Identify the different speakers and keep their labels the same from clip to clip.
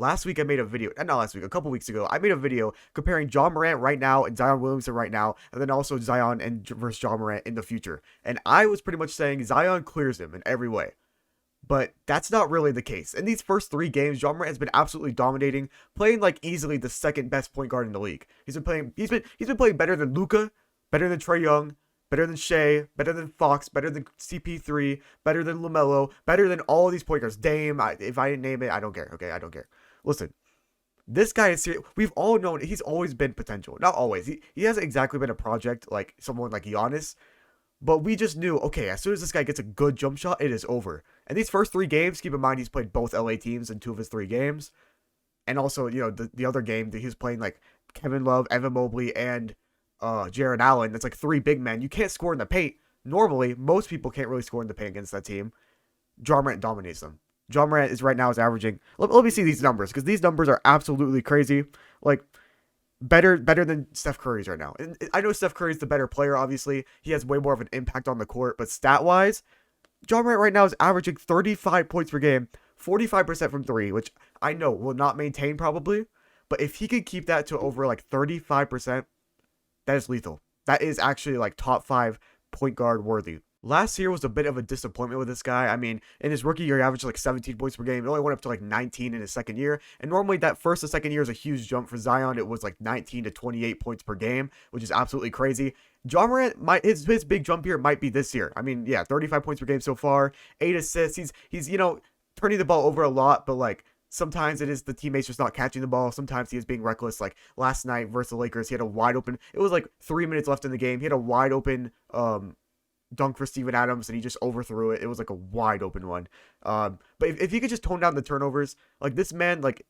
Speaker 1: Last week I made a video, not last week, a couple weeks ago, I made a video comparing Ja Morant right now and Zion Williamson right now, and then also Zion and versus Ja Morant in the future. And I was pretty much saying Zion clears him in every way. But that's not really the case. In these first 3 games, Ja Morant has been absolutely dominating, playing like easily the second best point guard in the league. He's been playing better than Luka, better than Trae Young, better than Shea, better than Fox, better than CP3, better than LaMelo, better than all these point guards. Dame, if I didn't name it, I don't care. Okay, I don't care. Listen, this guy is serious. We've all known he's always been potential. Not always. He hasn't exactly been a project like someone like Giannis, but we just knew, okay, as soon as this guy gets a good jump shot, it is over. And these first 3 games, keep in mind he's played both LA teams in 2 of his 3 games. And also, the other game that he was playing like Kevin Love, Evan Mobley, and Jared Allen. That's like 3 big men. You can't score in the paint. Normally, most people can't really score in the paint against that team. Ja Morant dominates them. Ja Morant is right now is averaging. Let me see these numbers, because these numbers are absolutely crazy. Like better than Steph Curry's right now. And I know Steph Curry's the better player, obviously. He has way more of an impact on the court, but stat-wise, Ja Morant right now is averaging 35 points per game, 45% from 3, which I know will not maintain probably, but if he could keep that to over like 35%, that is lethal. That is actually like top 5 point guard worthy. Last year was a bit of a disappointment with this guy. I mean, in his rookie year, he averaged like 17 points per game. It only went up to like 19 in his second year. And normally that first to second year is a huge jump for Zion. It was like 19 to 28 points per game, which is absolutely crazy. Ja Morant, his big jump here might be this year. I mean, yeah, 35 points per game so far, 8 assists. He's turning the ball over a lot, but like sometimes it is the teammates just not catching the ball. Sometimes he is being reckless. Like last night versus the Lakers, he had a wide open. It was like 3 minutes left in the game. He had a wide open dunk for Steven Adams, and he just overthrew it. It was like a wide open one. But if he could just tone down the turnovers, like this man, like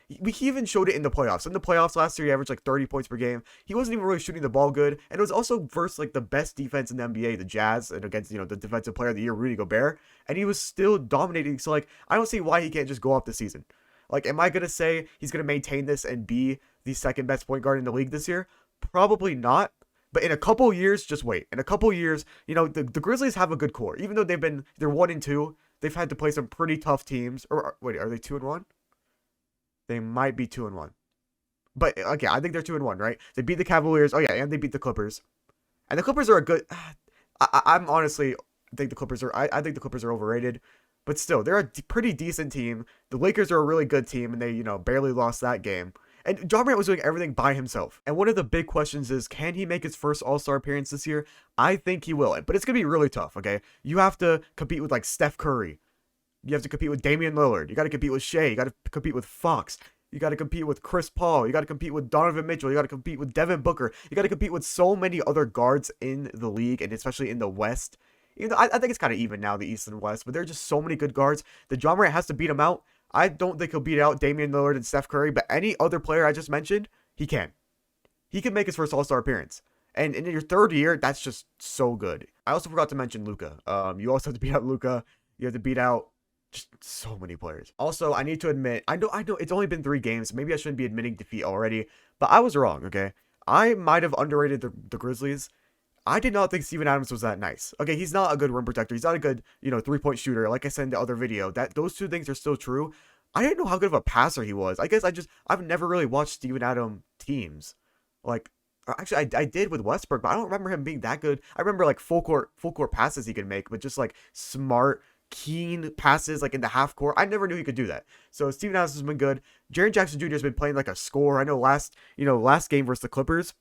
Speaker 1: he even showed it in the playoffs. In the playoffs last year, he averaged like 30 points per game. He wasn't even really shooting the ball good, and it was also versus like the best defense in the NBA, the Jazz, and against the defensive player of the year, Rudy Gobert, and he was still dominating. So like I don't see why he can't just go off the season. Like, am I gonna say he's gonna maintain this and be the second best point guard in the league this year? Probably not. But in a couple years, just wait. In a couple years, the Grizzlies have a good core. Even though they're 1-2, they've had to play some pretty tough teams. Or wait, are they 2-1? They might be 2-1. But okay, I think they're 2-1, right? They beat the Cavaliers. Oh yeah, and they beat the Clippers. And the Clippers are a good. I'm honestly think the Clippers are. I think the Clippers are overrated. But still, they're a pretty decent team. The Lakers are a really good team, and they barely lost that game. And Ja Morant was doing everything by himself. And one of the big questions is, can he make his first All-Star appearance this year? I think he will. But it's going to be really tough, okay? You have to compete with, like, Steph Curry. You have to compete with Damian Lillard. You got to compete with Shea. You got to compete with Fox. You got to compete with Chris Paul. You got to compete with Donovan Mitchell. You got to compete with Devin Booker. You got to compete with so many other guards in the league, and especially in the West. Even though I think it's kind of even now, the East and West, but there are just so many good guards that Ja Morant has to beat them out. I don't think he'll beat out Damian Lillard and Steph Curry, but any other player I just mentioned, he can. He can make his first All-Star appearance. And in your third year, that's just so good. I also forgot to mention Luka. You also have to beat out Luka. You have to beat out just so many players. Also, I need to admit, I know it's only been 3 games. Maybe I shouldn't be admitting defeat already, but I was wrong, okay? I might have underrated the Grizzlies. I did not think Steven Adams was that nice. Okay, he's not a good rim protector. He's not a good, 3-point shooter. Like I said in the other video, that those 2 things are still true. I didn't know how good of a passer he was. I guess I've never really watched Steven Adams teams. Like, actually, I did with Westbrook, but I don't remember him being that good. I remember like full court passes he could make, but just like smart, keen passes like in the half court. I never knew he could do that. So Steven Adams has been good. Jaren Jackson Jr. has been playing like a scorer. I know last game versus the Clippers.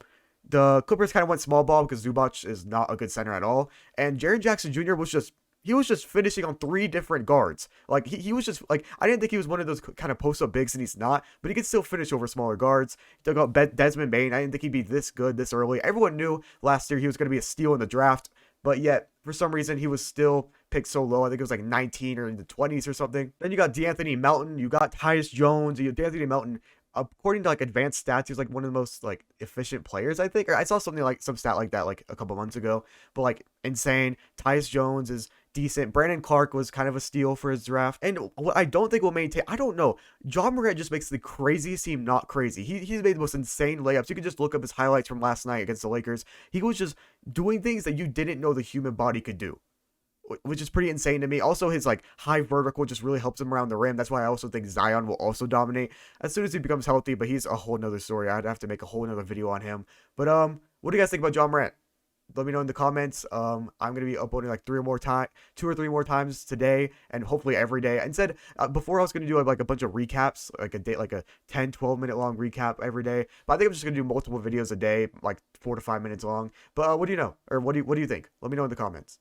Speaker 1: The Clippers kind of went small ball because Zubac is not a good center at all. And Jaren Jackson Jr. was just finishing on 3 different guards. Like he was just like, I didn't think he was one of those kind of post up bigs, and he's not, but he can still finish over smaller guards. He took out Desmond Bane. I didn't think he'd be this good this early. Everyone knew last year he was going to be a steal in the draft, but yet for some reason he was still picked so low. I think it was like 19 or in the 20s or something. Then you got D'Anthony Melton, you got Tyus Jones, D'Anthony Melton. According to like advanced stats, he's like one of the most like efficient players, I think. Or I saw something like some stat like that like a couple months ago. But like insane. Tyus Jones is decent. Brandon Clark was kind of a steal for his draft. And what I don't think will maintain, I don't know. Ja Morant just makes the craziest seem not crazy. He's made the most insane layups. You can just look up his highlights from last night against the Lakers. He was just doing things that you didn't know the human body could do. which is pretty insane to me. Also, his like high vertical just really helps him around the rim. That's why I also think Zion will also dominate as soon as he becomes healthy. But he's a whole nother story. I'd have to make a whole nother video on him. But what do you guys think about Ja Morant? Let me know in the comments. I'm gonna be uploading like 2 or 3 more times today, and hopefully every day. Instead, before I was gonna do like a bunch of recaps, like a day, like a 10, 12 minute long recap every day. But I think I'm just gonna do multiple videos a day, like 4 to 5 minutes long. But what do you know, or what do you think? Let me know in the comments.